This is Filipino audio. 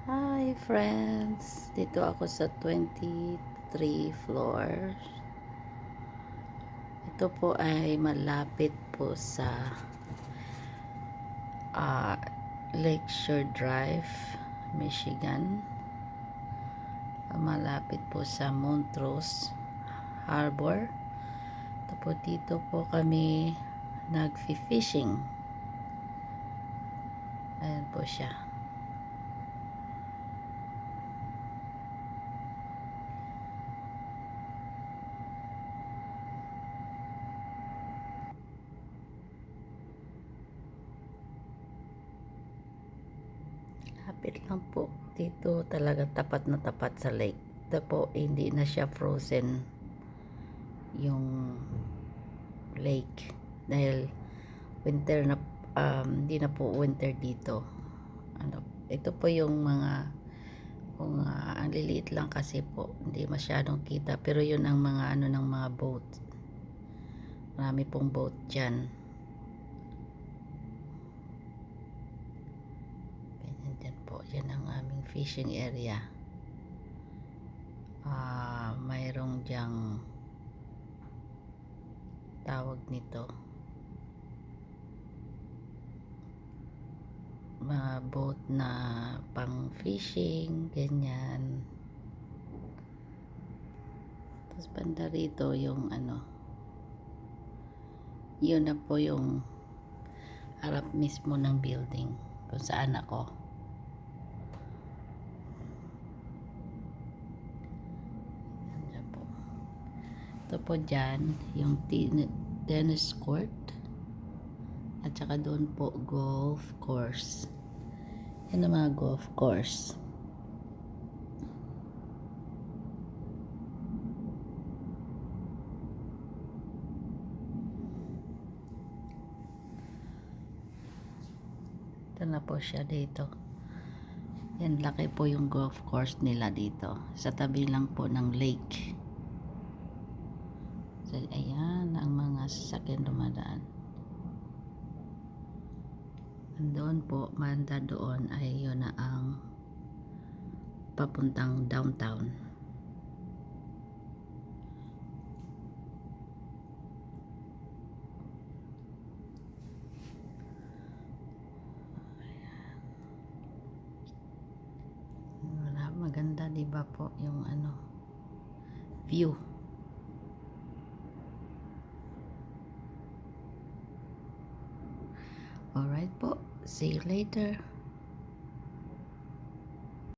Hi friends! Dito ako sa 23 floor. Ito po ay malapit po sa Lakeshore Drive, Michigan. Malapit po sa Montrose Harbor. Ito po, dito po kami nag-fishing. Ayan po siya. Lapit lang po. Dito talaga tapat na tapat sa lake. Ito po, hindi na siya frozen yung lake. Dahil winter na, hindi na po winter dito. Ito po yung mga, kung ang liliit lang kasi po, hindi masyadong kita. Pero yun ang mga ng mga boat. Marami pong boat dyan. Yan po, yan ang aming fishing area. Mayroong dyang tawag nito, mga boat na pang fishing, ganyan. Tapos banda rito yung yun na po yung harap mismo ng building kung saan ako. Ito po dyan, yung tennis court. At saka doon po, golf course. Yan ang mga golf course. Ito na po siya dito. Yan, laki po yung golf course nila dito. Sa tabi lang po ng lake. So, ayan ang mga sasakyan dumadaan. Doon po, manda doon ay yun na ang papuntang downtown. Maganda, di ba po yung view. Alright po, see you later.